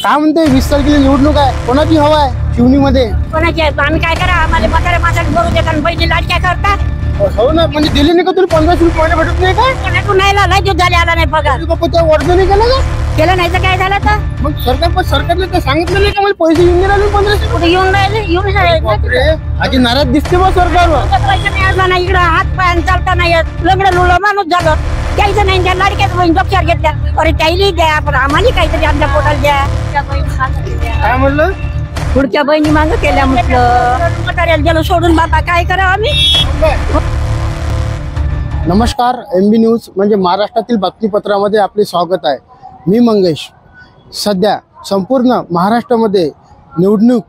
काय म्हणते 20 तारखेला निवडणूक आहे, कोणाची हवा आहे शिवनीमध्ये? कोणाची आहे? आम्ही काय करा, आम्हाला म्हातारे माणसाला बघू दे, कारण बहिणी लाडक्या करतात. हो ना, म्हणजे दिली नाही का तुला 1500 रुपये भेटत नाही का? कोणाकडून नाही लय दिवस झाले आला नाही पगार. बापा त्या वर्ज नाही केलं का? केलं नाही तर काय झालं तर मग सरकारने तर सांगितलं नाही का मला पैसे येऊन नाही राहिले 1500? कुठे येऊन राहिले, येऊन राहिले. बापरे, आधी नाराज दिसते बा सरकारवर. पैसे नाही आला नाही, इकडं हात पाय चालता नाही येत, लंगडं लुळं माणूस झालं. त्याचं नाही, त्या लाडक्याच बहीण डॉक्टर घेतल्या. अरे त्याला द्या, पण आम्हाला काहीतरी आमच्या पोटाला द्या. काय म्हणलं? पुढच्या बहिणी मागं केल्या म्हटलं. म्हाताऱ्याला गेलो सोडून, बाबा काय करा आम्ही. नमस्कार, MB न्यूज म्हणजे महाराष्ट्रातील बातमीपत्रामध्ये आपले स्वागत आहे. मी मंगेश. सध्या संपूर्ण महाराष्ट्रामध्ये निवडणूक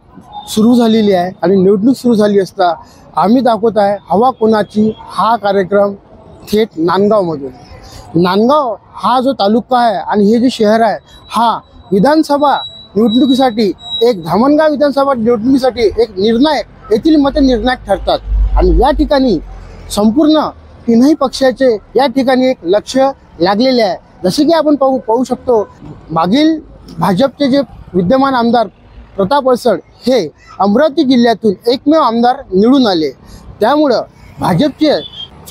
सुरू झालेली आहे आणि निवडणूक सुरू झाली असता आम्ही दाखवत आहे हवा कोणाची हा कार्यक्रम थेट नांदगावमधून. नांदगाव हा जो तालुका आहे आणि हे जे शहर आहे हा विधानसभा निवडणुकीसाठी एक धामणगाव विधानसभा निवडणुकीसाठी एक निर्णायक, येथील मते निर्णायक ठरतात. आणि या ठिकाणी संपूर्ण तीनही पक्षाचे या ठिकाणी एक लक्ष लागलेले आहे. जसे की आपण पाहू शकतो, मागील भाजपचे जे विद्यमान आमदार प्रताप अडसड हे अमरावती जिल्ह्यातून एकमेव आमदार निवडून आले. त्यामुळं भाजपचे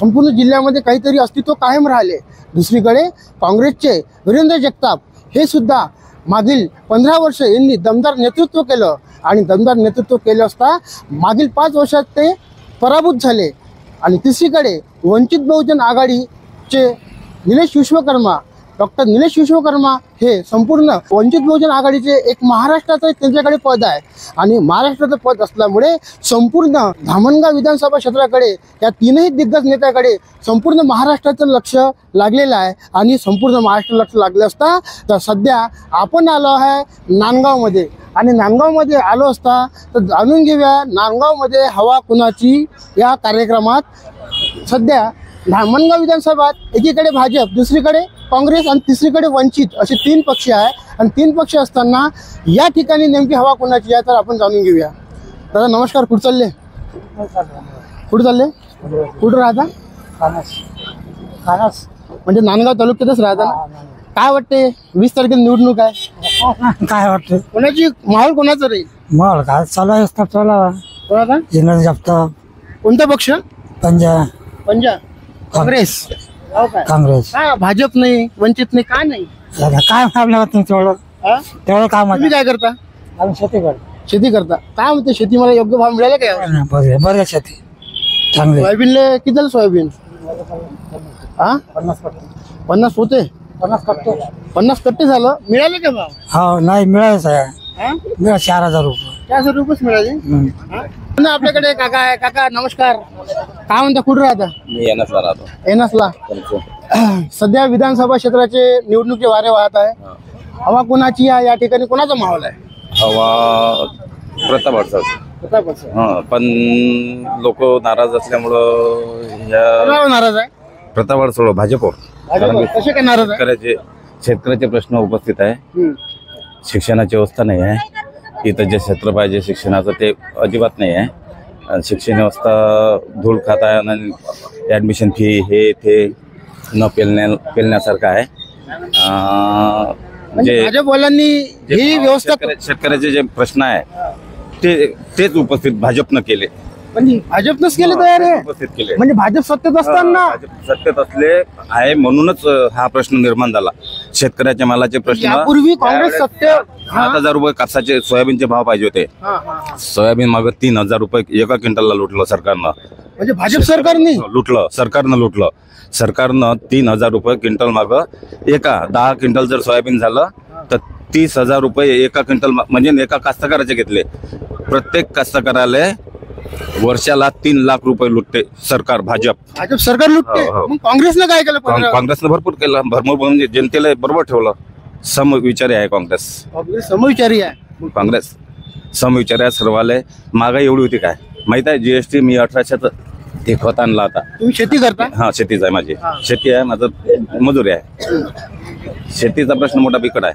संपूर्ण जिल्ह्यामध्ये काहीतरी अस्तित्व कायम राहिले. दुसरीकडे काँग्रेसचे वीरेंद्र जगताप हे सुद्धा मागील 15 वर्ष यांनी दमदार नेतृत्व केलं आणि दमदार नेतृत्व केलं असता मागील 5 वर्षात ते पराभूत झाले. आणि तिसरीकडे वंचित बहुजन आघाडीचे डॉक्टर निलेश विश्वकर्मा हे संपूर्ण वंचित बहुजन आघाडीचे एक महाराष्ट्राचं त्यांच्याकडे पद आहे. आणि महाराष्ट्राचं पद असल्यामुळे संपूर्ण धामणगाव विधानसभा क्षेत्राकडे या तीनही दिग्गज नेत्याकडे संपूर्ण महाराष्ट्राचं लक्ष लागलेलं आहे. आणि संपूर्ण महाराष्ट्र लक्ष लागले असता तर सध्या आपण आलो आहे नांदगावमध्ये. आणि नांदगावमध्ये आलो असता तर जाणून घेऊया नांदगावमध्ये हवा कुणाची या कार्यक्रमात. सध्या धामणगाव विधानसभात एकीकडे भाजप, दुसरीकडे काँग्रेस आणि तिसरीकडे वंचित असे 3 पक्ष आहे. आणि 3 पक्ष असताना या ठिकाणी नेमकी हवा कोणाची आहे तर आपण जाणून घेऊया. दादा नमस्कार, कुठं चालले? कुठं राहता? खानास म्हणजे नांदगाव तालुक्यातच राहता ना? काय वाटते 20 तारखेला निवडणूक आहे, काय वाटतं? कोणाची माहोल कोणाचं राहील? मग काय चालू आहे? कोणाचा? जिल्हा जगताप. कोणता पक्ष? पंजा काँग्रेस. काँग्रेस. हा, भाजप नाही, वंचित नाही, काय नाही. काय आपल्याला तेवढं काम. तुम्ही काय करता? आम्ही शेती करता. काय म्हणते शेती, मला योग्य भाव मिळाला काय? बरं शेती चांगली. सोयाबीनला किती झालं सोयाबीन? 50 होते. 50 कट्टे झालं. मिळाले का भाव? हो नाही मिळालंच आहे. मिळालं 4000 रुपये. 4000 रुपयेच मिळाले. आपल्याकडे काका आहे. काका नमस्कार. काय म्हणता, कुठं राहता? मी एनएसला राहतो. एनएसला. सध्या विधानसभा क्षेत्राचे निवडणुकीचे वारे वाहत आहे. हवा कोणाची आहे या ठिकाणी, कोणाचा माहोल आहे? हवा प्रताप अडसड. पण लोक नाराज असल्यामुळं नाराज आहे प्रताप अडसड भाजपवर. कसे काय नाराज आहे? शेतकऱ्याचे प्रश्न उपस्थित आहे. शिक्षणाची व्यवस्था नाही आहे इथं. जे क्षेत्र पाहिजे शिक्षणाचं ते अजिबात नाही आहे. शिक्षण व्यवस्था धूळ खात आहे आणि ॲडमिशन फी हे ते न पेलण्यासारखं आहे. म्हणजे भाजपवाल्यांनी ही व्यवस्था, शेतकऱ्याचे जे प्रश्न आहे तेच उपस्थित भाजपनं केले. म्हणजे भाजपनंच केले तयार आहे. उपस्थित केले म्हणजे भाजप सत्तेत असताना, सत्तेत असले आहे म्हणूनच हा प्रश्न निर्माण झाला. शेतकऱ्याच्या मालाचे प्रश्न. यापूर्वी काँग्रेस सत्तेत 7,000 रुपये कापसाचे सोयाबीनचे भाव पाहिजे होते. सोयाबीन मागं 3,000 रुपये एका क्विंटलला लुटलं सरकारनं. म्हणजे भाजप सरकारने लुटलं. सरकारनं 3,000 रुपये क्विंटल मागं एका 10 क्विंटल जर सोयाबीन झालं तर 30,000 रुपये एका क्विंटल म्हणजे एका कास्तकाराचे घेतले. प्रत्येक कास्तकाराला वर्षाला 3 लाख रुपये लुटते सरकार. भाजप सरकार लुटते. मग काँग्रेसनं काय केलं? काँग्रेसनं भरपूर केलं. म्हणजे जनतेला बरोबर ठेवलं. समविचारी आहे काँग्रेस. समविचारी आहे काँग्रेस. समविचारी आहे सर्वाले. महागाई एवढी होती काय माहित आहे? जीएसटी मी 1800 ते खत आणला होता. तुम्ही शेती करता? हा, शेतीच आहे माझी. शेती आहे, माझं मजुरी आहे. शेतीचा प्रश्न मोठा बिकट आहे.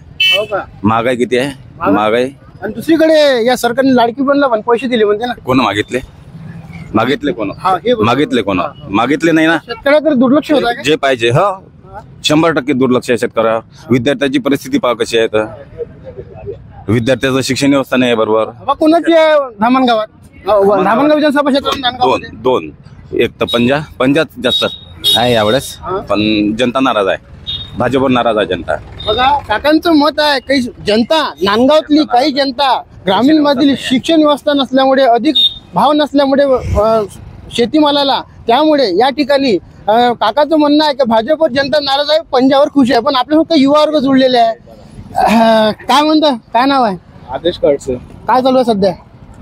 महागाई किती आहे? महागाई. आणि दुसरीकडे या सरकारने लाडकी बहीणला पण पैसे दिले म्हणते ना. कोण मागितले? मागितले नाही ना. शेतकऱ्याकडे दुर्लक्ष होत आहे. जे पाहिजे 100% दुर्लक्ष आहे शेतकऱ्या. विद्यार्थ्याची परिस्थिती पहा कशी आहे. विद्यार्थ्याचं शिक्षण व्यवस्था नाही आहे बरोबर. हवा कोणाची आहे धामणगावात? धामणगाव विधानसभा क्षेत्रात नांदगावमध्ये? दोन एक तर पंजाब जास्त आहे यावेळेस, पण जनता नाराज आहे, भाजपवर नाराज आहे जनता. बघा काकांचं मत आहे, काही जनता नांदगावातली काही जनता ग्रामीण मधील शिक्षण व्यवस्था नसल्यामुळे, अधिक भाव नसल्यामुळे शेतीमालाला, त्यामुळे या ठिकाणी काकाचं म्हणणं आहे की भाजपवर जनता नाराज आहे, पंजाबवर खुश आहे. पण आपल्यासोबत काही युवा वर्ग जुळलेले आहे. काय म्हणता, काय नाव आहे? आदेश काढचं. काय चालू आहे सध्या?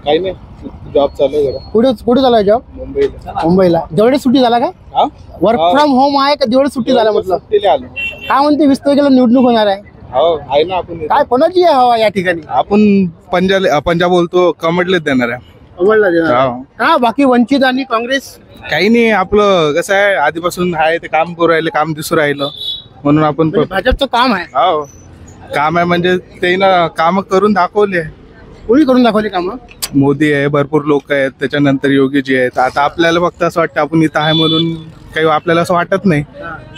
काही नाही, जॉब चालू आहे. कुठे चालू आहे जॉब? मुंबईला. जेवढे सुट्टी झाला का? वर्क फ्रॉम होम आहे का जेवढे सुट्टी झाला म्हटलं? काय म्हणते 20 तारखेला निवडणूक होणार आहे? आहे ना. आपण काय कोणाची आहे हवा या ठिकाणी? आपण पंजाब बोलतो, कमळलेच देणार आहे. का बाकी वंचित आणि काँग्रेस? काही नाही, आपलं कसं आहे, आधीपासून आहे ते काम करू राहिले, काम दिसू राहिलं म्हणून आपण भाजपचं काम आहे. हो, काम आहे म्हणजे ते ना काम करून दाखवले. कोणी करून दाखवली कामं? मोदी आहे, भरपूर लोक आहेत, त्याच्यानंतर योगीजी आहेत. आता आपल्याला फक्त असं वाटतं आपण इथं आहे म्हणून काही आपल्याला असं वाटत नाही,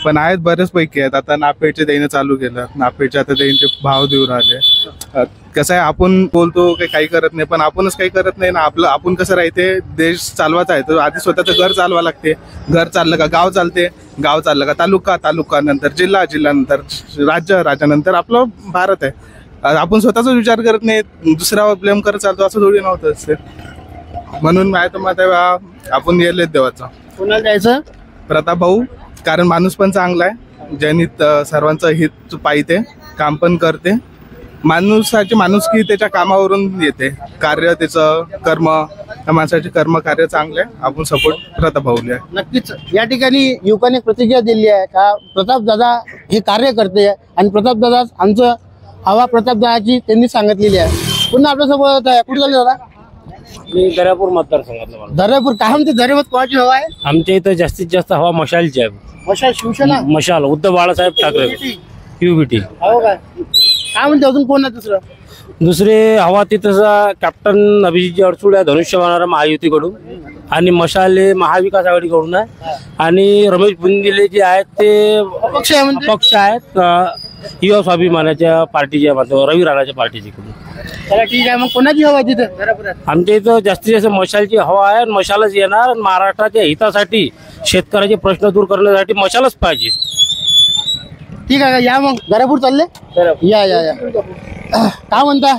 पण आहेत बरेच पैकी आहेत. आता नापेडचे देणं चालू केलं, नापेडचे आता त्यांचे भाव देऊ राहिले. कसं आहे, आपण बोलतो काही करत नाही, पण आपणच काही करत नाही ना. आपलं आपण कसं राहते, देश चालवायचा आहे तर आधी स्वतःचं घर चालवा लागते. घर चाललं का गाव चालते, गाव चाललं का तालुका नंतर जिल्हा नंतर राज्य, राज्यानंतर आपलं भारत आहे. आपण स्वतःचा विचार करत नाही, दुसऱ्यावर ब्लेम करत चालतो, असं थोडी नव्हतं असते. म्हणून माहिती मत आहे आपण येलेच देवाचा. कोणाला द्यायचं? प्रताप भाऊ, कारण माणूस पण चांगला आहे, ज्यांनी सर्वांचं हित पाहिते, काम पण करते. माणूसाची माणुसकी त्याच्या कामावरून येते. कार्य त्याचं कर्म, त्या माणसाचे कर्म कार्य चांगले आहे. आपण सपोर्ट प्रताप भाऊले आहे. नक्कीच या ठिकाणी युवकांनी प्रतिक्रिया दिली आहे का प्रताप दादा हे कार्य करते आणि प्रताप दादा आमचं हवा प्रताप दादाची त्यांनी सांगितलेली आहे. पुन्हा आपल्यासोबत आहे, कुठे झाले दादा? मी दर्यापूर मतदारसंघातला. दर्यापूर. काय म्हणते दर्यापूर कोणाची हवा आहे? आमच्या इथं जास्तीत जास्त हवा मशालची आहे. मशाल शिवसेना? मशाल उद्धव बाळासाहेब ठाकरे, युबीटी. हो काय म्हणते अजून कोण आहे दुसरं? दुसरे हवा तिथं कॅप्टन अभिजित अडसूळ आहे, धनुष्यबाण महायुतीकडून, आणि मशाल हे महाविकास आघाडीकडून आहे, आणि रमेश बुंदिले जे आहेत ते अपक्ष आहे म्हणते? पक्ष आहेत युवा स्वाभिमानाच्या पार्टीच्या, रवी राणाच्या पार्टीकडून. चला ठीक आहे, मग कोणाची हवा आहे तिथं दर्यापुरात? आमच्या इथं जास्तीत जास्त मशालची हवा आहे. मशालच येणार. महाराष्ट्राच्या हितासाठी, शेतकऱ्याचे प्रश्न दूर करण्यासाठी मशालच पाहिजे. ठीक आहे, या मग दर्यापूर चालले. या या या. काय म्हणता?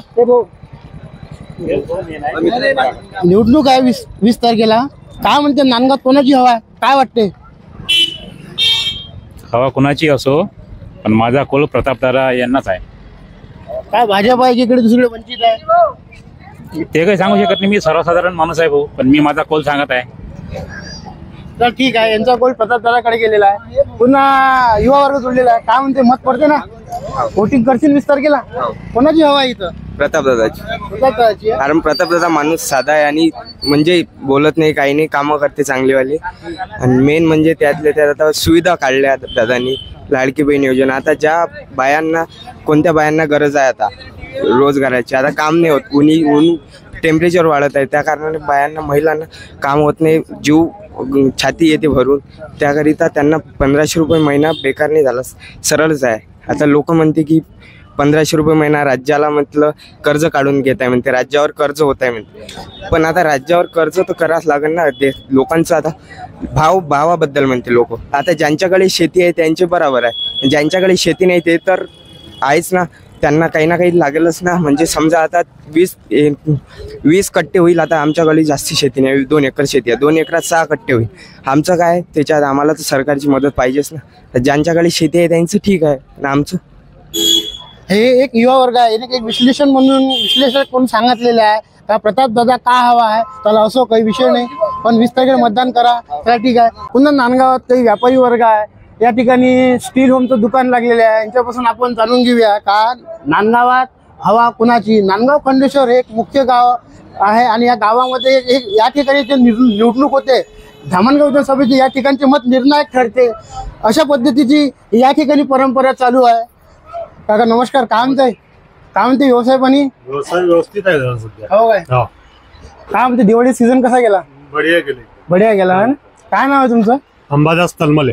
निवडणूक आहे 20 तारखेला. काय म्हणते नांदगावात कोणाची हवा आहे? काय वाटते? हवा कुणाची असो, पण माझा कोल प्रतापदादा यांनाच आहे. काय भाजप आहे इकडे, दुसरीकडे वंचित आहे? ते काही सांगू शकत नाही, मी सर्वसाधारण माणूस आहे भाऊ, पण मी माझा कोल सांगत आहे. तर ठीक आहे, यांचा गोल प्रताप दादाकडे गेलेला आहे. पुन्हा युवा वर्ग जोडलेला आहे. काय म्हणते, मत पडते ना? वोटिंग करतील 20 तारखेला? कोणाची हवा आहे इथं? प्रतापदादाची. प्रतापदादाची. कारण प्रतापदादा माणूस साधा आहे आणि म्हणजे बोलत नाही, काही नाही, कामं करते चांगलीवाली. आणि मेन म्हणजे त्यातल्या त्यात आता सुविधा काढल्या दादांनी, लाडकी बहीण योजना. आता ज्या बायांना, कोणत्या बायांना गरज आहे आता रोजगाराची, आता काम नाही होत, ऊन टेम्परेचर वाढत आहे, त्या कारणाने बायांना, महिलांना काम होत नाही, जीव छाती येते भरून. त्याकरिता त्यांना 1500 रुपये महिना बेकार नाही झाला, सरळच आहे. आता लोक म्हणते की 1500 रुपये महिना राज्याला म्हटलं कर्ज काढून घेत आहे म्हणते, राज्यावर कर्ज होत आहे म्हणते. पण आता राज्यावर कर्ज तर करावंच लागेल ना. लोकांचं आता भावाबद्दल म्हणते लोक. आता ज्यांच्याकडे शेती आहे त्यांचे बरोबर आहे, ज्यांच्याकडे शेती नाही ते तर आहेच ना, त्यांना काही ना काही लागेलच ना. म्हणजे समजा आता 20 कट्टे होईल. आता आमच्याकडे जास्ती शेती नाही, 2 एकर शेती आहे, 2 एकरात 6 कट्टे होईल. आमचं काय, त्याच्यात आम्हाला तर सरकारची मदत पाहिजेच ना. ज्यांच्याकडे शेती आहे त्यांचं ठीक आहे ना, आमचं. हे एक युवा वर्ग आहे, एक विश्लेषण म्हणून विश्लेषक म्हणून सांगितलेलं आहे का प्रताप दादा का हवा आहे. त्याला असो काही विषय नाही, पण 20 तारखेला मतदान करा. त्याला ठीक आहे. पुन्हा नांदगावात काही व्यापारी वर्ग आहे. या ठिकाणी स्टील होमचं दुकान लागलेलं आहे. यांच्यापासून आपण जाणून घेऊया का नांदगावात हवा कुणाची. नांदगाव खंडेश्वर हे एक मुख्य गाव आहे आणि या गावामध्ये या ठिकाणी जे निवडणूक होते, धामणगाव विधानसभेची, या ठिकाणचे मत निर्णायक ठरते. अशा पद्धतीची या ठिकाणी परंपरा चालू आहे. काका नमस्कार. काय म्हणते व्यवसाय पाणी? व्यवसाय व्यवस्थित आहे सध्या. हो काय? काय म्हणते दिवाळी सीझन कसा गेला? बढिया गेले. बढिया गेला. काय नाव आहे तुमचं? अंबादास तलमले.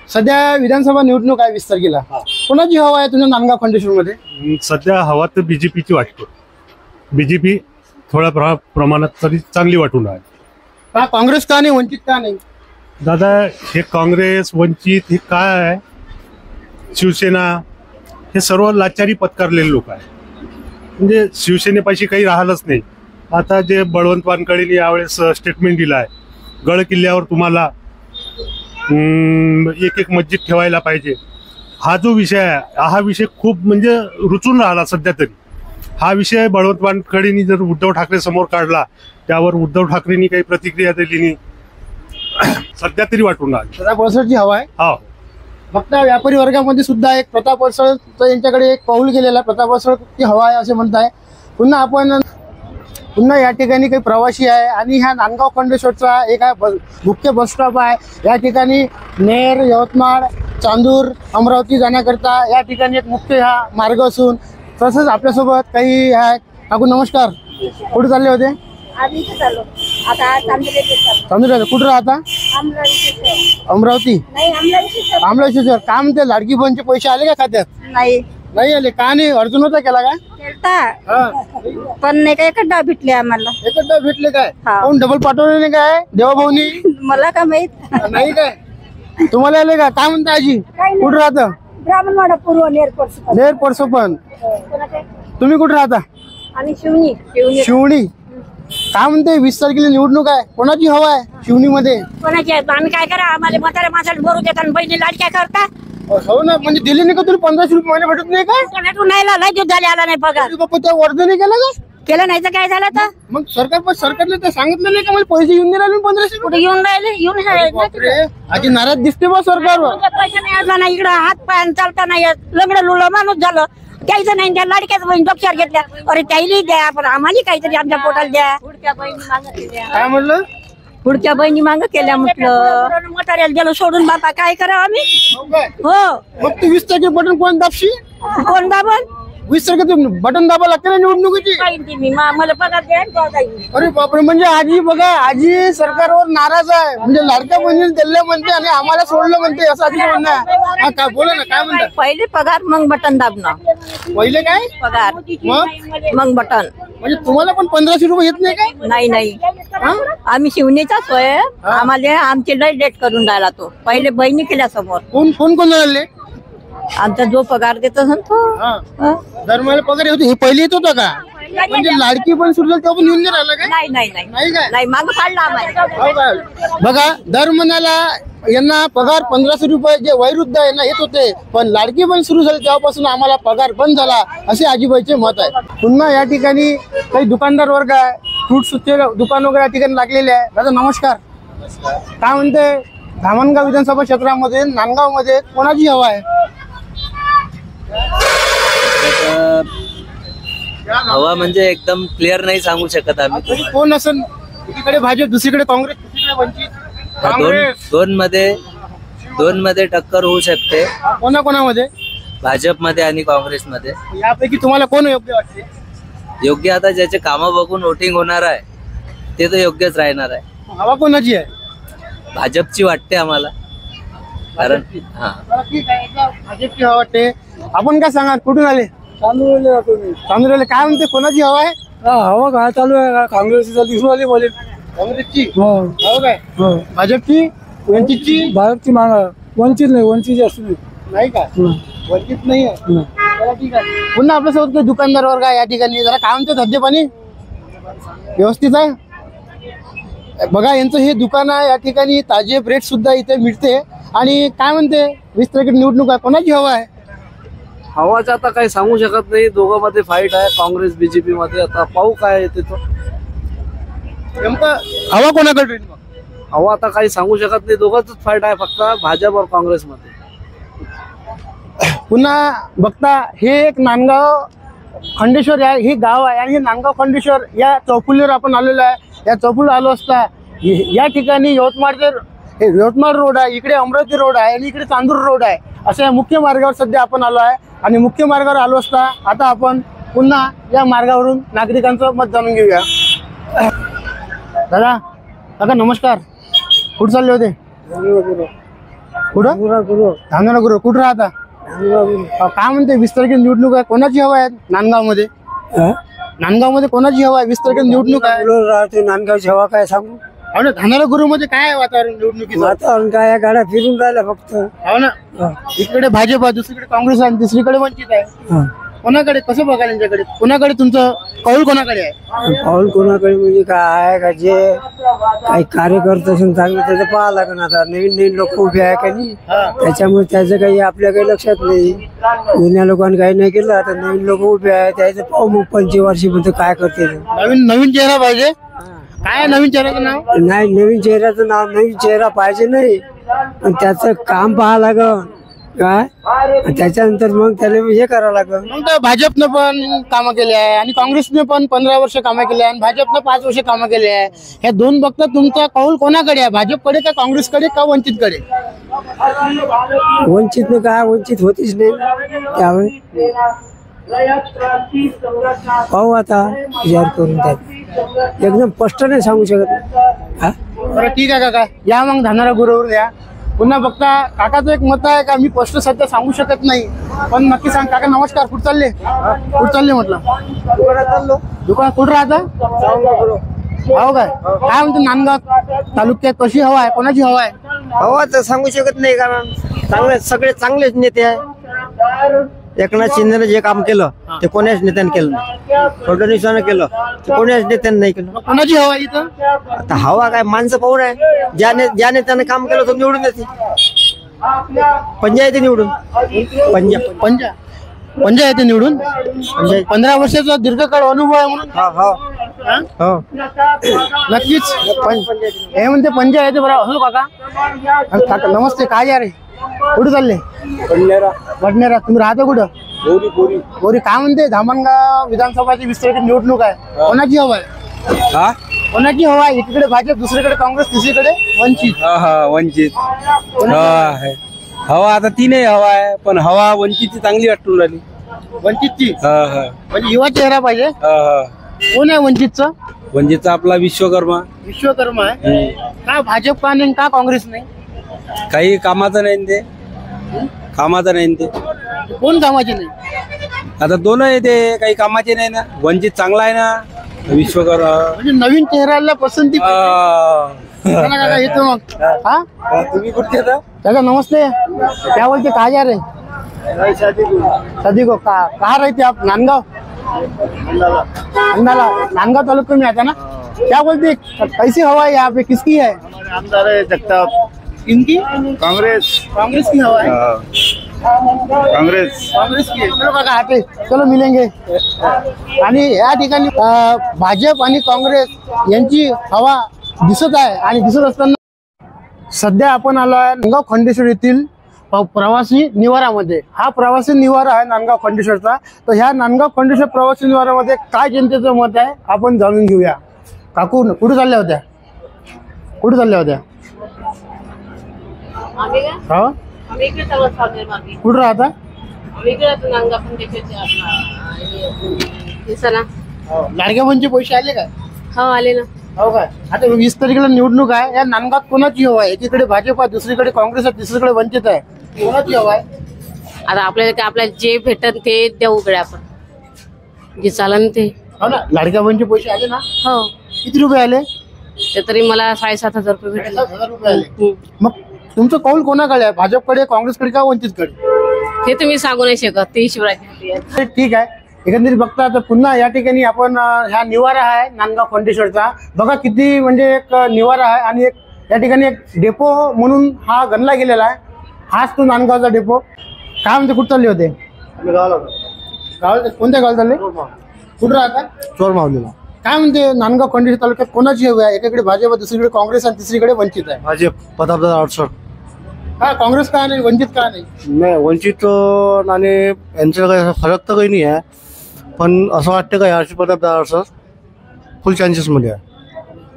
सध्या विधानसभा निवडणूक आहे 20 तारखेला. कोणाची हवा आहे तुझ्या नांदगाव खंडेश्वर मध्ये? सध्या हवा तर बीजेपीची वाटतो. बीजेपी थोड्या प्रमाणात तरी चांगली वाटून आहे. का काँग्रेस का नाही, वंचित का नाही? दादा हे काँग्रेस वंचित हे काय आहे, शिवसेना हे सर्व लाचारी पत्कारलेले लोक आहे. म्हणजे शिवसेनेपाशी काही राहिलंच नाही. आता जे बळवंत वानखेडेंनी यावेळेस स्टेटमेंट दिलं आहे, गड किल्ल्यावर तुम्हाला एक एक मस्जिद ठेवायला पाहिजे. हा जो विषय आहे हा विषय खूप म्हणजे रुचून राहिला सध्या तरी. हा विषय बळवंत वानखेडेंनी जर उद्धव ठाकरे समोर काढला, त्यावर उद्धव ठाकरेंनी काही प्रतिक्रिया दिली नाही. सध्या तरी वाटून राहिली प्रताप वळसची हवा आहे. हो. फक्त व्यापारी वर्गामध्ये सुद्धा एक प्रताप वळसळ यांच्याकडे एक पाऊल गेलेला, प्रताप वळसची हवा आहे असे म्हणताय. पुन्हा या ठिकाणी काही प्रवासी आहे आणि ह्या नांदगाव खंडेश्वरचा एक मुख्य बस स्टॉप आहे. या ठिकाणी नेर, यवतमाळ, चांदूर, अमरावती जाण्याकरता या ठिकाणी एक मुख्य हा मार्ग असून तसंच आपल्यासोबत काही आहे. काकू नमस्कार, कुठे चालले होते? चांदूर. कुठं राहता? अमरावती. अमरावती. काय म्हणते, लाडकी बहिणीचे पैसे आले का खात्यात? नाही आले. का नाही? अर्ज नव्हता केला का? पण नाही काय एकच डाव भेटले आम्हाला. एकच डाव भेटले काय? कोण डबल पाठवले नाही काय देवाभाऊनी? मला का माहित नाही काय? तुम्हाला आले का? काय म्हणता आजी, कुठं राहता? ब्राह्मणवाडा पूर्व नेर परसोपन. तुम्ही कुठं राहता? आणि शिवणी. शिवणी. काय म्हणते 20 तारखेला निवडणूक आहे, कोणाची हवा आहे शिवणीमध्ये? कोणाची आहे? आम्ही काय करा, आम्हाला म्हाताऱ्या माणसाला भरू देतात, बहिणी लाड काय करता? हो ना, म्हणजे दिले नाही का तुला 1500 रुपये महिना भेटत नाही का? नाही दिवस झाले, आला नाही पगार. बाप्पा त्या वर्ध नाही केलं का? केलं नाही तर काय झालं तर? मग सरकारने तर सांगितलं नाही का मला पैसे येऊन नाही राहिले 1500 कुठे येऊन राहिले? आधी नाराज दिसते बा सरकारवर. पैसे नाही आला नाही, इकडं हात पाय चालता नाही येत, लंगडं लुलं माणूस झालं. त्याचं नाही, त्या लाडक्याच बहीण डॉक्टर घेतल्या. अरे त्याला द्या, पण आम्हाला काहीतरी आमच्या पोटाला द्या. काय म्हणलं? पुढच्या बहिणी मागं केल्या म्हटलं. म्हाताऱ्याला गेलो सोडून, बापा काय करावं आम्ही? हो. मग तू 20 तारखे बटन कोण दाबशी? कोण दाबल? 20 तारखे बटन दाबा लागते ना निवडणुकीची. मी मला पगार द्या. अरे बापरे, म्हणजे आजी बघा, आजी सरकारवर नाराज आहे. म्हणजे लाडक्या बहिणीला दिलं म्हणते आणि आम्हाला सोडलं म्हणते, असं आधी म्हणणं आहे. काय बोला ना, काय म्हणतात? पहिले पगार मग बटन दाबणं. पहिले काय पगार मग बटन. म्हणजे तुम्हाला पण 1500 रुपये येत नाही काय? नाही. आम्ही शिवणीचा सोय, आम्हाला आमची लय डेट करून राहिला तो. पहिले बहिणी केल्या समोर. कोण आले? आमचा जो पगार देतो ना तो. दरम्यान पगार होते, हे पहिले येत होता का? म्हणजे लाडकी पण सुरू झाली तेव्हा पण येऊन नाही राहिला का? नाही काय? नाही, मागं काढला आम्हाला. बघा, दर महिन्याला यांना पगार 1500 रुपये जे वयोवृद्ध यांना येत होते, पण लाडकी पण सुरू झाली तेव्हापासून आम्हाला पगार बंद झाला, असे आजीबाईचे मत आहे. पुन्हा या ठिकाणी काही दुकानदार वर्ग आहे, फ्रूट्सचे दुकान वगैरे या ठिकाणी लागलेले आहे. दादा नमस्कार. काय म्हणते धामणगाव विधानसभा क्षेत्रामध्ये नांदगाव मध्ये कोणाची हवा आहे? हवा म्हणजे एकदम क्लिअर नाही सांगू शकत आम्ही. कोण असेल? एकीकडे भाजप, दुसरीकडे काँग्रेस, दुसरीकडे वंचित. दोन मध्ये टक्कर होऊ शकते. कोणामध्ये? भाजपमध्ये आणि काँग्रेसमध्ये. यापैकी तुम्हाला कोण योग्य वाटते? योग्य आता ज्याचे कामं बघून वोटिंग होणार आहे ते तर योग्यच राहणार आहे. हवा कोणाची आहे? भाजपची वाटते आम्हाला. कारण भाजपची हवा वाटते. आपण काय सांगा, कुठून आले? चांदूर. काय म्हणते कोणाची हवा आहे? हवा काय चालू आहे? काँग्रेसची दिसून आली मला. काँग्रेसची हो काय? भाजपची, वंचितची? भारतची मागा वंचित नाही, वंचित असू नाही का? वंचित नाही आहे. ठीक आहे. पुन्हा आपल्यासोबत काही दुकानदार वर्ग आहे या ठिकाणी. जरा काय म्हणते धंदे पाणी व्यवस्थित आहे? बघा, यांचं हे दुकान आहे. या ठिकाणी ताजे ब्रेड सुद्धा इथे मिळते. आणि काय म्हणते 20 तारखेला निवडणूक आहे, कोणाची हवा आहे? हवाचं आता काही सांगू शकत नाही. दोघांमध्ये फाईट आहे, काँग्रेस बीजेपी मध्ये. आता पाहू काय येते तो. नेमकं हवा कोणाकडे? हवा आता काही सांगू शकत नाही. दोघांच फाईट आहे, फक्त भाजप और काँग्रेसमध्ये. पुन्हा बघता, हे एक नांदगाव खंडेश्वर आहे, हे गाव आहे. आणि हे नांदगाव खंडेश्वर या चौफुलीवर आपण आलेलो आहे. या चौफुलीवर आलो असता या ठिकाणी यवतमाळ रोड आहे, इकडे अमरावती रोड आहे आणि इकडे चांदूर रोड आहे. अशा या मुख्य मार्गावर सध्या आपण आलो आहे. आणि मुख्य मार्गावर आलो असता आता आपण पुन्हा या मार्गावरून नागरिकांचं मत जाणून घेऊया. दादा नमस्कार. कुठे चालले होते? कुठं धामणगाव गुरु कुठं राहता? काय म्हणते 20 तारखेला निवडणूक आहे, कोणाची हवा आहे नांदगाव मध्ये? नांदगाव मध्ये कोणाची हवा आहे? 20 तारखेला निवडणूक आहे. नांदगावची हवा काय सांगू? हो ना, धामणगाव गुरु मध्ये काय आहे वातावरण निवडणुकीचं? वातावरण काय, गाड्या फिरून राहिल्या फक्त. हो ना, इकडे भाजप आहे, दुसरीकडे काँग्रेस आहे, तिसरीकडे वंचित आहे. कोणाकडे कसं बघायला यांच्याकडे? कोणाकडे तुमचं कौल कोणाकडे आहे? पाऊल कोणाकडे म्हणजे काय आहे का, जे काही कार्यकर्ते असेल चांगले त्याचं पाहावं लागेल. आता नवीन लोक उभे आहे का नाही, त्याच्यामुळे त्याचं काही आपल्या काही लक्षात नाही. जुन्या लोकांनी काही नाही केलं, आता नवीन लोक उभे आहे त्याचं पाहू मग 25 वर्षापर्यंत काय करते. नवीन चेहरा पाहिजे. काय नवीन चेहऱ्याचं नाव? नाही, नवीन चेहऱ्याचं नाव, नवीन चेहरा पाहिजे नाही, पण त्याचं काम पाहावं लागल काय, त्याच्यानंतर मग त्याला हे करावं लागल. मग तर भाजपनं पण कामं केले आहे आणि काँग्रेसने पण 15 वर्ष कामं केले आहे आणि भाजपनं 5 वर्ष कामं केले आहे. हे दोन बघता तुमचा कौल कोणाकडे आहे? भाजपकडे का काँग्रेसकडे का वंचितकडे? वंचितनं काय, वंचित होतीच नाही त्यावेळी. पाहू आता विचार करून, त्यात एकदम स्पष्ट नाही सांगू शकत. बरं ठीक आहे काका, या मग धामणगाव गुरुवर या. पुन्हा बघता काकाचं एक मत आहे का मी स्पष्ट सध्या सांगू शकत नाही, पण नक्की सांग. काका नमस्कार, कुठं चालले? कुठं चालले म्हटलं? दुकानात. कुठं राहता? हो काय म्हणते नांदगाव तालुक्यात कशी हवा आहे, कोणाची हवा आहे? हवा तर सांगू शकत नाही, कारण सगळे चांगलेच नेते आहे. एकनाथ शिंदेने जे काम केलं ते कोणाच नेत्याने केलं नाही, फडणवीसानं केलं ते कोणाच नेत्याने नाही केलं. कोणाची हवा आहे इथं? आता हवा काय, माणसं पाहून आहे. ज्या नेत्याने काम केलं तो निवडून येते. पंजा येते निवडून. पंजा येते निवडून. 15 वर्षाचा दीर्घकाळ अनुभव आहे म्हणून. हो नक्कीच हे म्हणते पंजा येते. बरोबर हो काका. काका नमस्ते, काय या रे? कुठे चालले? वडनेरा. तुम्ही राहता कुठं? बोरी. काय म्हणते धामणगाव विधानसभाची 20 तारखेला निवडणूक आहे, कोणाची हवा आहे? कोणाची हवा आहे? एकीकडे भाजप, दुसरीकडे काँग्रेस, तिसरीकडे वंचित. वंचित हवा आता ती नाही हवा आहे, पण हवा वंचितची चांगली वाटून राहिली. वंचितची म्हणजे युवा चेहरा पाहिजे. कोण आहे वंचितचा? वंचितचा आपला विश्वकर्मा. विश्वकर्मा आहे का? भाजप का नाही, का काँग्रेस नाही? काही कामाचं नाही ते, कामाचं नाही ते. कोण कामाचे नाही? आता दोन आहे ते, काही कामाचे नाही ना. वंचित चांगला आहे ना, विश्वकर्मा म्हणजे नवीन चेहऱ्याला पसंती. काका येतो मग. हा तुम्ही कुठचे आता? काका नमस्ते, क्या बोलते? कहा जा रहे? शादी को कहाँ रहते आप? नांदगाव. नांदगाव तालुका में आता ना. क्या बोलते, कैसी हवा है यहाँ पे, किसकी है? आमदार है जगताप. इनकी कांग्रेस की हवा है. कांग्रेस की. चलो काका आते, चलो मिलेंगे. आणि या ठिकाणी भाजप आणि काँग्रेस यांची हवा दिसत आहे. आणि दिसत असताना सध्या आपण आलो आहे नांदगाव खंडेश्वर येथील प्रवासी निवारामध्ये. हा प्रवासी निवारा आहे नांदगाव खंडेश्वरचा. तर ह्या नांदगाव खंडेश्वर प्रवासी निवारामध्ये काय जनतेचं मत आहे आपण जाणून घेऊया. काकू कुठे चालल्या होत्या? कुठे चालल्या होत्या? कुठं राहता? लाडक्या बहिणीचे पैसे आले काय? हो आले ना. हो काय? आता 20 तारखेला निवडणूक आहे. या नांदगावात कोणाची हवा आहे? एकीकडे भाजप आहे, दुसरीकडे काँग्रेस आहे, तिसरीकडे वंचित आहे. कोणाची हवा आहे? आता आपल्याला जे भेटन ते देऊ कडे आपण, जे चालन ते. हो ना, लाडक्या बहिणीचे पैसे आले ना? हो. किती रुपये आले? ते तरी मला 7,500 रुपये भेटले. 7,500 रुपये आले. मग तुमचं कौल कोणाकडे आहे? भाजपकडे, काँग्रेसकडे का वंचितकडे? हे तुम्ही सांगू नाही शकत, ते शिवराज. ठीक आहे. एकंदरीत बघता तर पुन्हा या ठिकाणी आपण ह्या निवारा आहे नांदगाव खंडेश्वरचा. बघा किती म्हणजे एक निवारा आहे आणि एक या ठिकाणी एक डेपो म्हणून हा गणला गेलेला आहे. हाच तो नांदगावचा डेपो. काय म्हणते, कुठं चालले होते? गावात. कोणत्या गावात चालले? कुठं राहता? चोरमावलीला. काय म्हणते नांदगाव खंडेश्वर तालुक्यात कोणाची हवी आहे? एकीकडे भाजप, दुसरीकडे काँग्रेस आणि तिसरीकडे वंचित आहे. भाजप. प्रतापदादा अडसर. का काँग्रेस का नाही, वंचित का नाही? नाही, वंचित आणि यांचं काही फरक तर काही नाही आहे, पण असं वाटतं का यावर्षी प्रतापदादा अडसर फुल चान्सेस मध्ये आहे.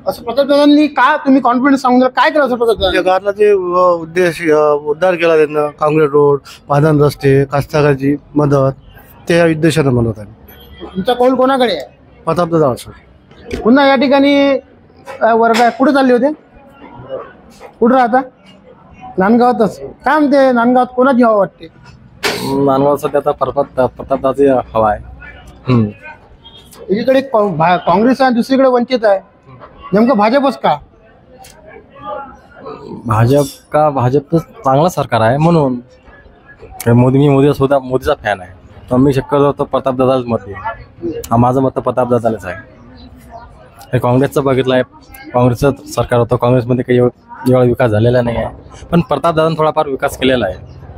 असं प्रतापदादांनी का तुम्ही कॉन्फिडन्स सांगून काय केलं असं प्रतापदादा? गावातला जे उद्धार केला त्यांना, काँग्रेस रोड, पादन रस्ते, कास्तकाराची मदत, त्या उद्देशानं म्हणत आहे. तुमचा कौल कोणाकडे आहे? प्रतापदादा अडसर. पुन्हा या ठिकाणी वर्ग कुठे चालले होते? कुठं राहता? नांदगावातच काय म्हणते, नांदगावात कोणाची हवा वाटते? नांदगाव सध्या आता प्रतापदाची हवा आहे. एकीकडे काँग्रेस आहे, दुसरीकडे वंचित आहे, नेमकं भाजपच का? भाजप चांगलं सरकार आहे म्हणून. मोदीचा फॅन आहे, तर मी शक्यतो प्रतापदादाच मत देईन. माझं मत प्रतापदादालाच आहे. हे काँग्रेसचं बघितलं आहे, काँग्रेसचं सरकार होतं, काँग्रेसमध्ये काही एवढा विकास झालेला नाही आहे, पण प्रतापदादांनी थोडाफार विकास केलेला आहे,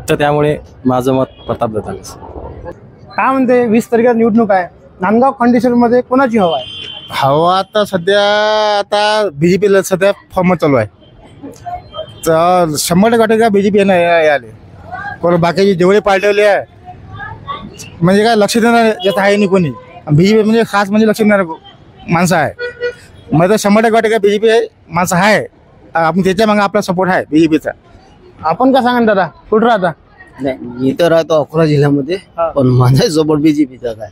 तर त्यामुळे माझं मत प्रतापदादालाच. काय म्हणते 20 तारखेला निवडणूक आहे, नांदगाव खंडेश्वर मध्ये कोणाची हवा आहे? हवा आता सध्या आता बीजेपीला सध्या फॉर्म चालू आहे, तर 100% का बीजेपी आले. पण बाकीचे जेवढे पार्टीवाले आहे म्हणजे काय लक्ष देणार यात आहे नाही कोणी. बीजेपी म्हणजे खास म्हणजे लक्ष देणार माणसं आहे. मग तर 100% का बीजेपी माणसं आहे, आपण त्याच्या मागे आपला सपोर्ट आहे बीजेपीचा. आपण काय सांगा दादा, कुठं राहता? नाही, मी तर राहतो अकोला जिल्ह्यामध्ये, पण माझा सपोर्ट बीजेपीचा आहे.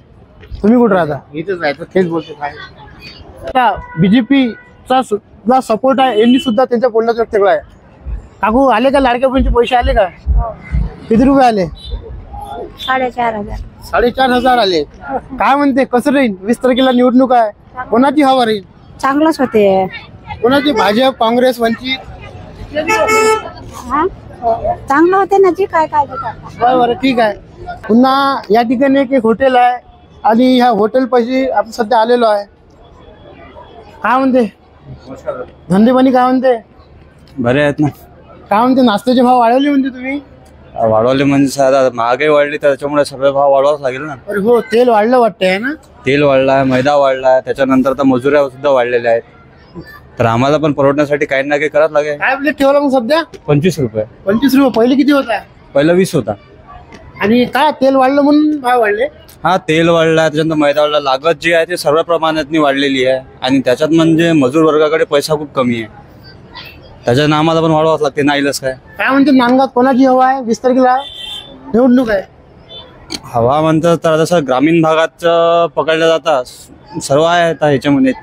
तुम्ही कुठं राहता? इथेच राहतो, तेच बोलतो. काय बीजेपीचा सपोर्ट आहे, यांनी सुद्धा त्यांच्या बोलण्यात व्यक्त केला आहे. काकू आले का लाडक्या बहिणीचे पैसे आले का? किती रुपये आले? 4,500. 4,500 आले. काय म्हणते, कसं राहील 20 तारखेला निवडणूक आहे, कोणाची हवा राहील? चांगलंच होते. कोणाची? भाजप, काँग्रेस, वंचित? चांगलं होते ना जी काय काय बरं ठीक आहे. पुन्हा या ठिकाणी एक हॉटेल आहे आणि ह्या हॉटेल पैसे आपण सध्या आलेलो आहे. काय म्हणते धंदे पाणी, काय म्हणते? बरे आहेत ना. काय म्हणते, नाश्त्याचे भाव वाढवले म्हणते तुम्ही? वाढवले म्हणजे महागाई वाढली, त्याच्यामुळे सगळे भाव वाढवाच लागेल ना. अरे हो, तेल वाढलं वाटतंय ना? तेल वाढलाय, मैदा वाढलाय, त्याच्यानंतर तर मजुऱ्या सुद्धा वाढलेल्या आहेत. तर आम्हाला पण परवडण्यासाठी काही ना काही करावं लागेल. काय प्लेट ठेवला मग सध्या? 25 रुपये. 25 रुपये. पहिले किती होता? पहिला 20 होता. आणि काय तेल वाढलं म्हणून भाव वाढले? हा, तेल वाढला, त्याच्यानंतर मैदा वाढला. लागत जी आहे ते सर्व प्रमाणात वाढलेली आहे, आणि त्याच्यात म्हणजे मजूर वर्गाकडे पैसा खूप कमी आहे, त्याच्यानं आम्हाला पण वाढवाच लागते. नाईलाज काय. काय म्हणते, नांदगावात कोणाची हवा आहे? 20 तारखेला निवडणूक आहे. हवा म्हणतात तर जसं ग्रामीण भागात पकडल्या जातात सर्व आहे आता ह्याच्यामध्ये.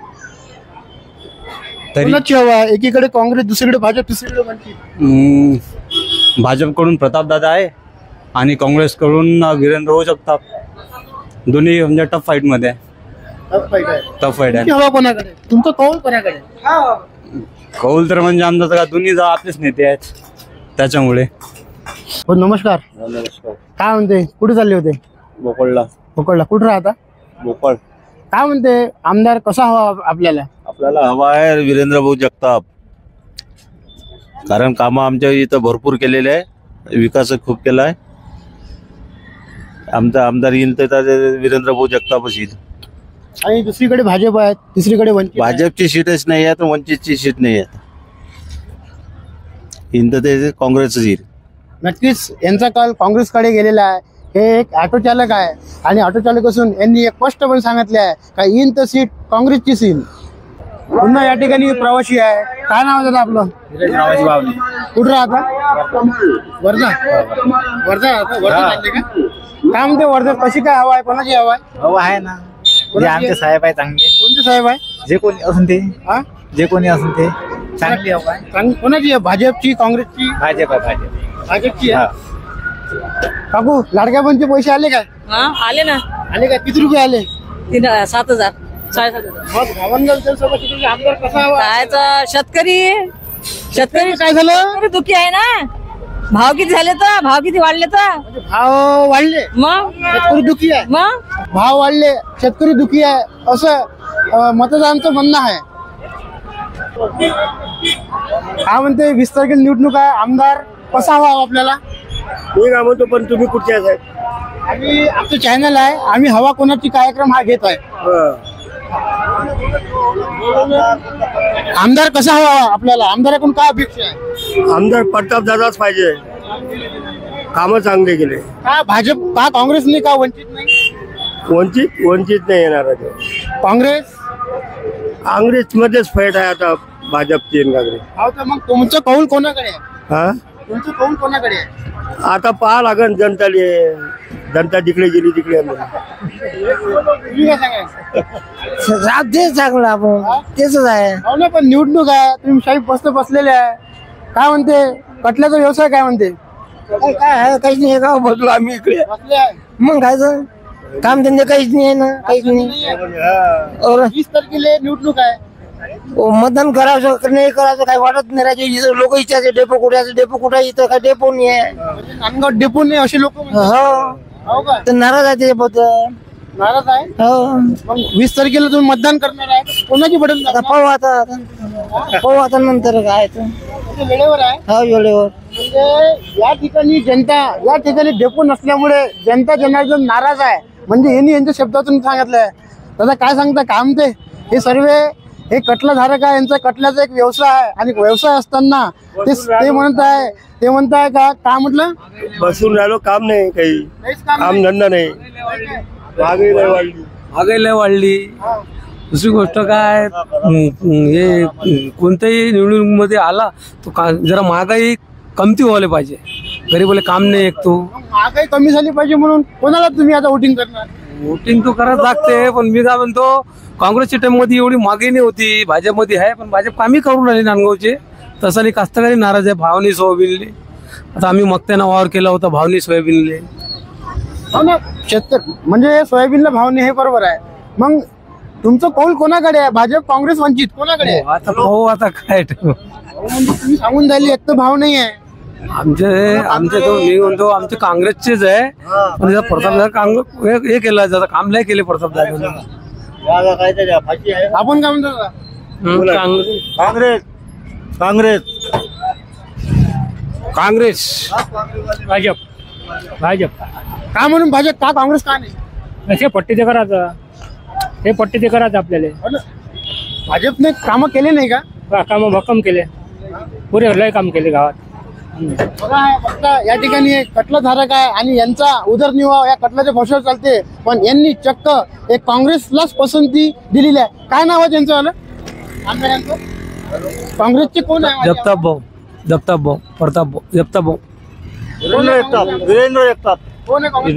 कोणाची हवा आहे? एकीकडे काँग्रेस, दुसरीकडे भाजप, तिसरीकडे वंचित. भाजपकडून प्रतापदादा आहे आणि काँग्रेसकडून वीरेंद्र होऊ जगताप. दोन्ही म्हणजे टफ फाईट मध्ये आहे. टफ फाईट आहे. हवा कोणाकडे? तुमचं कौल कोणाकडे? कौल तर म्हणजे आमचं दोन्ही आपलेच नेते आहेत, त्याच्यामुळे. हो, नमस्कार. नमस्कार. काय म्हणते, कुठे चालले होते? बोकडला. बोकडला. कुठे राहता? बोकळ. काय म्हणते, आमदार कसा हवा आपल्याला? आपल्याला हवा आहे वीरेंद्र भाऊ जगताप, कारण कामं आमच्या इथं भरपूर केलेले आहे, विकास खूप केला आहे. आमचा आमदार येईल तर वीरेंद्र भाऊ जगतापच येईल. आणि दुसरीकडे भाजप आहे, तिसरीकडे वंचित. भाजपची सीटच नाही आहे, तर वंचितची सीट नाही आहे, तर ते काँग्रेसच येईल. नक्कीच यांचा काल काँग्रेसकडे गेलेला आहे. हे एक ऑटो चालक आहे आणि ऑटो चालक असून यांनी एक स्पष्टपणे सांगितले आहे का येईन तर सीट काँग्रेसचीच येईल. पुन्हा या ठिकाणी प्रवासी आहे. काय नाव आहे आपलं? कुठं राहता? वर्धा. वर्धा राहते का? काय म्हणते वर्धा, कशी काय हवा आहे, कोणाची हवा आहे? हवा आहे ना, जे आमचे साहेब आहे चांगले. कोणते साहेब आहे? जे कोणी असून ते, जे कोणी असून ते चांगली हवा आहे. कोणाची आहे? भाजपची, काँग्रेसची? भाजप आहे. भाजपची आहे. काकू, लाडक्या बहिणीचे पैसे आले काय? आले ना. आले का? किती रुपये आले? 7,000. शेतकरी काय झालं? दुखी आहे ना. भाव किती झाले तर, भाव किती वाढले तर? भाव वाढले मग शेतकरी दुखी आहे. मग भाव वाढले, शेतकरी दुखी आहे, असं मतदारांचं म्हणणं आहे. काय म्हणते 20 तारखेला निवडणूक आहे, आमदार कसा हवा आपल्याला? मी काय म्हणतो, पण तुम्ही कुठचे आहे? आम्ही आमचं चॅनल आहे, आम्ही हवा कोणाची कार्यक्रम हा घेत आहे. आमदार कसा हवा आपल्याला? आमदाराकडून काय अपेक्षा आहे? आमदार प्रतापदादाच पाहिजे, कामं चांगले केले. का भाजप, का काँग्रेस नाही, का वंचित नाही? वंचित नाही येणार आहे. काँग्रेस मध्येच फाईट आहे आता, भाजपची आणि काँग्रेस. हो, तर मग तुमचं कौल कोणाकडे आहे? हा, तुमचं कौल कोणाकडे आहे? आता पाहा लागेल जनताले. जनता जिकडे गेली तिकडे तेच चांगलं आपण तेच आहे. हो ना, पण निवडणूक आहे, तुम्ही साहेब बसलेले आहे. काय म्हणते कटल्याचा व्यवसाय काय म्हणते? काय आहे काहीच नाही गाव बसलो आम्ही इकडे. मग खायचं काम धंदे काहीच नाही ना, काहीच नाही. 20 तारखेला निवडणूक आहे. मतदान करायचं नाही करायचं काही वाटत नाही. राजे लोक इच्छाचे डेपो कुठे डेपो कुठे इथं काय डेपो नाही आहे. नांदगाव डेपो नाही असे लोक हो तर नाराज आहे त्याच्याबद्दल. नाराज आहे. हो मग 20 तारखेला तुम्ही मतदान करणार आहे, कोणाची बटन पाहू आता नंतर काय वेळेवर आहे. हो वेळेवर. म्हणजे या ठिकाणी जनता, या ठिकाणी डेपो नसल्यामुळे जनता जनार्दन नाराज आहे, म्हणजे यांनी यांच्या शब्दातून सांगितलंय. दादा काय सांगता, काय म्हणते हे सर्व? हे कटलाधारक आहे, यांचा कटल्याचा एक व्यवसाय आहे आणि व्यवसाय असताना ते म्हणताय का काय म्हटलं? बसून राहिलो, काम नाही, काही काम धंदा नाही, महागाई लय वाढली. दुसरी गोष्ट काय, हे कोणत्याही निवडणुकीमध्ये आला तो जरा महागाई कमती व्हायला पाहिजे. गरीबाला काम नाही एक तो. महागाई कमी झाली पाहिजे म्हणून कोणाला तुम्ही आता वोटिंग करणार? वोटिंग तो करायला लागते, पण मी काय म्हणतो काँग्रेसच्या टाइम मध्ये एवढी महागाई नाही होती. भाजपमध्ये आहे, पण भाजप कामी करून राहिले नांदगावचे. तसं नाही, कास्तकारी नाराज आहे. भावनी सोयाबीनले आता आम्ही मक्त्यानं वावर केला होता, भावनी सोयाबीनले. हो ना, शेतकरी म्हणजे सोयाबीनला भाव नाही, हे बरोबर आहे. मग तुमचं कौल कोणाकडे आहे? भाजप, काँग्रेस, वंचित कोणाकडे आहे? आता पाहू आता काय तुम्ही सांगून राहिली एक तर भाव नाही आहे. आमचे तो मी म्हणतो आमचे काँग्रेसचेच आहे, पण प्रताप काँग्रेस हे केलं जातं, काम नाही केले प्रताप दादा. आपण काय म्हणतो? काँग्रेस काँग्रेस काँग्रेस भाजप का म्हणून भाजप का काँग्रेस का नाही? हे पट्टी ते करायचं, हे पट्टी ते करायचं आपल्याला. भाजपने कामं केले नाही का? काम भक्कम केले, पुरे लय काम केले गावात. फक्त या ठिकाणी कटलाधारक आहे आणि यांचा उदरनिर्वाह या कटलाच्या भोशावर चालते, पण यांनी चक्क एक काँग्रेसलाच पसंती दिलेली आहे. काय नाव आहे त्यांचं वालं आमदारांचं? काँग्रेसचे कोण आहे? जगताप भाऊ, प्रताप भाऊ, जगताप भाऊ. वीरेंद्र जगताप. कोण आहे काँग्रेस?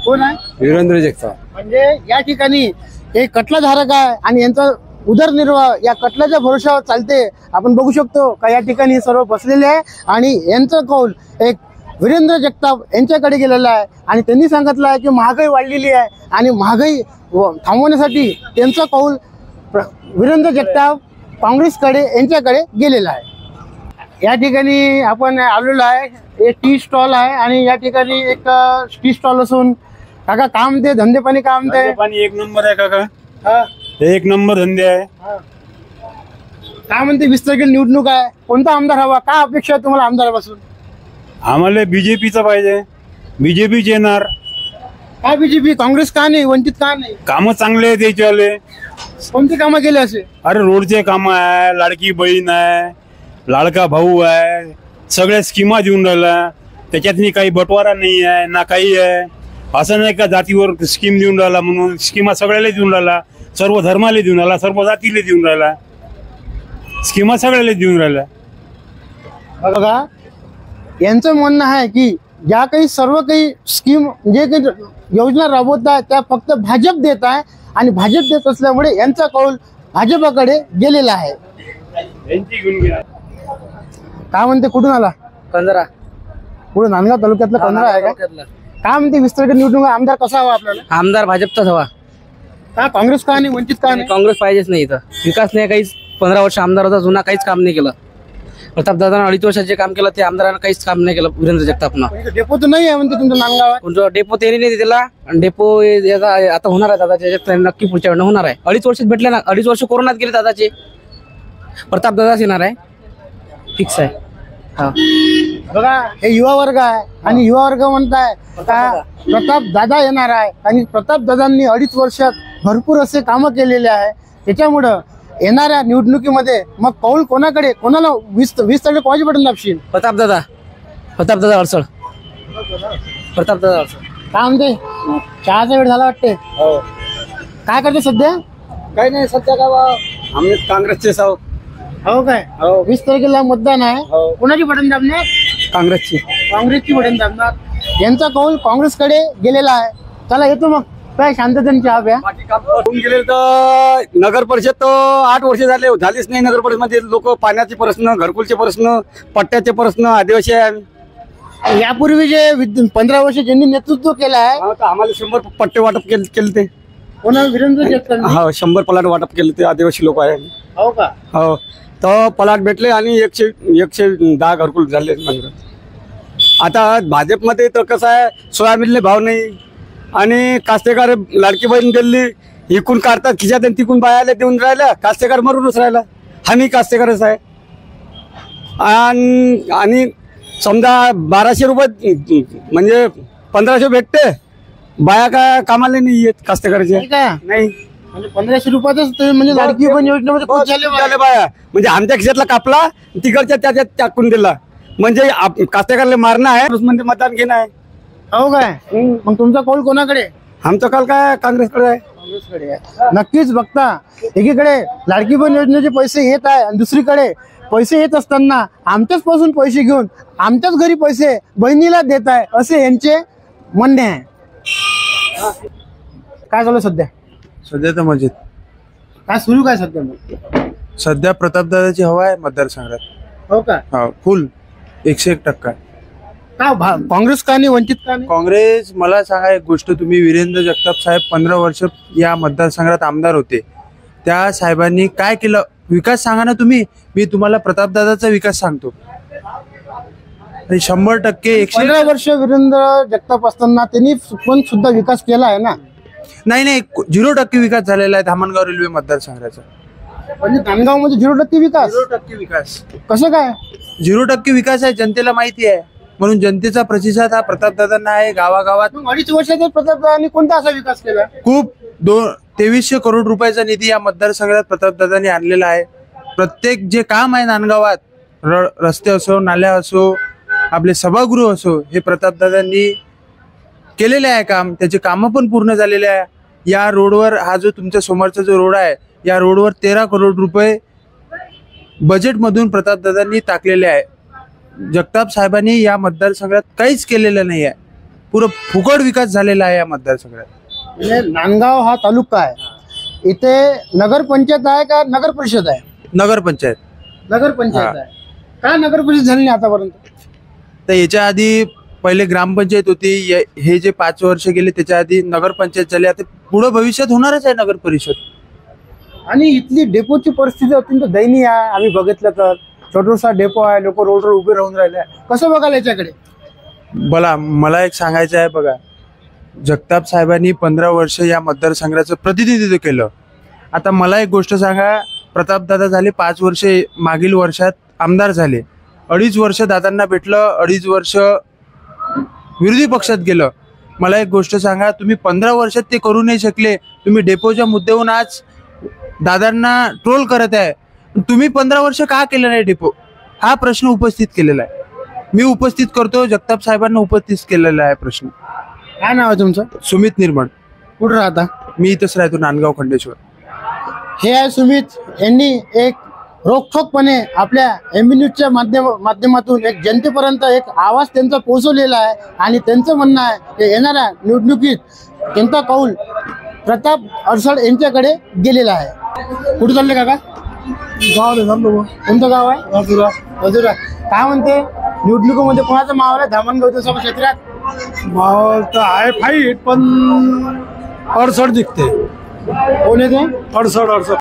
कोण आहे? वीरेंद्र जगताप. म्हणजे या ठिकाणी एक कटलाधारक आहे आणि यांचा उदरनिर्वाह या कटल्याच्या भरोशावर चालते. आपण बघू शकतो का या ठिकाणी सर्व बसलेले आहे आणि यांचा कौल एक वीरेंद्र जगताप यांच्याकडे गेलेला आहे आणि त्यांनी सांगितलं आहे की महागाई वाढलेली आहे आणि महागाई थांबवण्यासाठी त्यांचा कौल वीरेंद्र जगताप काँग्रेसकडे यांच्याकडे गेलेला आहे. या ठिकाणी आपण आलेलो आहे, हे टी स्टॉल आहे आणि या ठिकाणी एक टी स्टॉल असून काका काम ते धंदे पाणी काम ते पाणी एक नंबर आहे काका. एक नंबर धंदे आहे. काय म्हणते 20 तारखेला निवडणूक आहे, कोणता आमदार हवा? काय अपेक्षा आहे तुम्हाला आमदारापासून? आम्हाला बीजेपीचं पाहिजे, बीजेपीच येणार. काय बीजेपी? काँग्रेस का नाही, वंचित का नाही? कामं चांगले आहेत त्याच्यावाले. कोणती कामं केले असे? अरे रोडचे कामं आहे, लाडकी बहीण आहे, लाडका भाऊ आहे, सगळ्या स्कीमा देऊन राहिला. त्याच्यातनी काही बटवारा नाही आहे ना काही आहे. असं नाही का जातीवर स्कीम देऊन राहिला म्हणून, स्कीमा सगळ्याला देऊन राहिला, सर्व धर्माला देऊन राहिला, सर्व जातीला देऊन राहिला, स्कीमा सगळ्याला देऊन राहिला. बघा यांचं म्हणणं आहे की ज्या काही सर्व काही स्कीम जे काही योजना राबवत आहे त्या फक्त भाजप देत आहे आणि भाजप देत असल्यामुळे यांचा कौल भाजपाकडे गेलेला आहे. काय म्हणते, कुठून आला? कंदरा. पुढे नांदगाव तालुक्यातलं कंदरा आहे का? काय म्हणते 20 तारखेला निवडणूक, आमदार कसा हवा आपल्याला? आमदार भाजपचाच हवा. का काँग्रेस का नाही, वंचित का नाही? काँग्रेस पाहिजेच नाही इथं. विकास नाही, काहीच. 15 वर्ष आमदार होता जुना, काहीच काम नाही केलं. प्रताप दादा 2.5 वर्षात जे काम केलं ते आमदारांना काहीच काम नाही केलं. वीरेंद्र जगतापनं डेपो तर नाही आहे म्हणते तुमच्या नांदगावात. तुमचा डेपो त्यांनी नाही दिला आणि डेपो आता होणार आहे दादाच्या, नक्की पुढच्या वेळेला होणार आहे. 2.5 वर्षात भेटले ना, 2.5 वर्ष कोरोनात गेले दादाचे. प्रताप दादाच येणार आहे, फिक्स आहे. बघा हे युवा वर्ग आहे आणि युवा वर्ग म्हणताय का प्रताप दादा येणार आहे आणि प्रताप दादांनी 2.5 वर्षात भरपूर असे कामं केलेले आहे. त्याच्यामुळं येणाऱ्या निवडणुकीमध्ये मग कौल कोणाकडे, कोणाला 20 तारखेला कोणाची बटन दाबशील? प्रताप दादा अडचण. प्रताप दादा अडचण. काय म्हणते, चहाचा वेळ झाला वाटते? काय करते सध्या? काही नाही सध्या का आम्ही काँग्रेसचे साव. हो काय? 20 तारखेला मतदान आहे, कोणाची बटन दाबणार? काँग्रेसची बटन दाबणार. यांचा कौल काँग्रेसकडे गेलेला आहे. चला येतो मग. काय शांततेने चहा प्या. होऊन गेले तर नगर परिषद तर 8 वर्ष झालीच नाही. नगर परिषद मध्ये लोक पाण्याचे प्रश्न, घरकुलचे प्रश्न, पट्ट्याचे प्रश्न, आदिवासी आहे. यापूर्वी जे 15 वर्ष ज्यांनी नेतृत्व केलं आहे आम्हाला 100 पट्टे वाटप केले ते. कोणा वीरेंद्र जगताप. हो 100 प्लॉट वाटप केले ते आदिवासी लोक आहे. हो का. हो तर प्लॉट भेटले आणि 110 घरकुल झाले. आता भाजपमध्ये तर कसं आहे, सोयाबीनले भाव नाही आणि कास्तेकार लाडकी बहीण दिली इकून काढतात खिशात आणि तिकून बायाला देऊन राहिल्या. कास्तेकार मरूनच राहिला. आम्ही कास्तेकारच आहे. आणि समजा 1200 रुपये म्हणजे 1500 भेटते. बाया काय कामाला नाही येत कास्तेकाराचे. नाही म्हणजे 1500 रुपयातच म्हणजे लाडकी बहीण योजनेमध्ये खुश झाले बाया. म्हणजे आमच्या खिशातला कापला तिकडच्या त्याच्यात टाकून दिला. म्हणजे कास्तेकारला मारणं आहे म्हणजे मतदान घेणं आहे. हो काय. मग तुमचा कौल कोणाकडे. आमचा कौल काय काँग्रेसकडे आहे. काँग्रेसकडे आहे. नक्कीच बघता एकीकडे लाडकी बहीण योजनेचे पैसे येत आहे आणि दुसरीकडे पैसे येत असताना आमच्याच पासून पैसे घेऊन आमच्याच घरी पैसे बहिणीला देत आहे असे यांचे म्हणणे आहे. काय चालू सध्या. सध्या तर मजेत. काय सुरू काय सध्या. सध्या प्रतापदादाची हवा आहे मतदारसंघात. हो का. हा फुल 101%. का काँग्रेस का नाही, वंचित का नाही. काँग्रेस. मला सांगा एक गोष्ट, तुम्ही वीरेंद्र जगताप साहेब 15 वर्ष या मतदारसंघात आमदार होते. त्या साहेबांनी काय केलं विकास सांगा ना तुम्ही. मी तुम्हाला प्रतापदादाचा विकास सांगतो. 100% 15 वर्ष वीरेंद्र जगताप असताना त्यांनी पण सुद्धा विकास केला आहे ना. नाही 0% विकास झालेला आहे धामणगाव रेल्वे मतदारसंघाचा. म्हणजे धामणगाव मध्ये 0% विकास. 0% विकास कसं काय. 0% विकास आहे. जनतेला माहिती आहे म्हणून जनतेचा प्रतिसाद हा प्रतापदादांना आहे. गावागावात 2.5 वर्षात प्रतापदादांनी कोणता असा विकास केला. खूप 2300 करोड रुपयाचा निधी या मतदारसंघात प्रतापदादांनी आणलेला आहे. प्रत्येक जे काम आहे नांदगावात, रस्ते असो, नाल्या असो, आपले सभागृह असो, हे प्रतापदादांनी केलेले आहे काम. त्याचे कामं पण पूर्ण झालेले आहे. या रोडवर हा जो तुमच्या समोरचा जो रोड आहे या रोडवर 13 करोड रुपये बजेटमधून प्रतापदादांनी टाकलेले आहे. जगताप साहेबांनी या मतदारसंघात काहीच केलेलं नाही आहे. पुरं फुकट विकास झालेला आहे या मतदारसंघात. म्हणजे नांदगाव हा तालुका आहे. इथे नगरपंचायत आहे का नगर परिषद आहे. नगरपंचायत. नगरपंचायत आहे. काय नगर परिषद झाली नाही आतापर्यंत. तर याच्या आधी पहिले ग्रामपंचायत होती. हे जे 5 वर्ष गेले त्याच्या आधी नगरपंचायत झाली. आता पुढे भविष्यात होणारच आहे नगर परिषद. आणि इथली डेपोची परिस्थिती अत्यंत दयनीय आहे. आम्ही बघितलं तर छोटासा डेपो आहे. लोक रोडवर उभे राहून राहिले. कसं बघायला याच्याकडे. मला एक सांगायचं आहे बघा, जगताप साहेबांनी 15 वर्ष या मतदारसंघाचं प्रतिनिधित्व केलं. आता मला एक गोष्ट सांगा, प्रतापदादा झाले 5 वर्ष मागील वर्षात आमदार झाले. 2.5 वर्ष दादांना भेटलं, 2.5 वर्ष विरोधी पक्षात गेलं. मला एक गोष्ट सांगा, तुम्ही 15 वर्षात ते करू नाही शकले. तुम्ही डेपोच्या मुद्द्यावरून आज दादांना ट्रोल करत आहे. तुम्ही 15 वर्ष का केलं नाही डेपो, हा प्रश्न उपस्थित केलेला आहे. मी उपस्थित करतो, जगताप साहेबांना उपस्थित केलेला आहे प्रश्न. काय नाव आहे तुमचं. सुमित निर्मळ. कुठं राहता. मी इथंच राहतो, नांदगाव खंडेश्वर. हे आहे सुमित. यांनी एक रोखठोकपणे आपल्या MB न्यूजच्या माध्यमातून एक जनतेपर्यंत एक आवाज त्यांचा पोहोचवलेला आहे. आणि त्यांचं म्हणणं आहे की येणाऱ्या निवडणुकीत त्यांचा कौल प्रताप अडसड यांच्याकडे गेलेला आहे. कुठे चालले काका. कोणतं गाव आहे. मजुरा. काय म्हणते निवडणुकीमध्ये कोणाचा माहोल आहे धामणगाव विधानसभा क्षेत्रात. माहोल तर आहे फाईट, पण अडसड दिसते. कोण येते. अडसड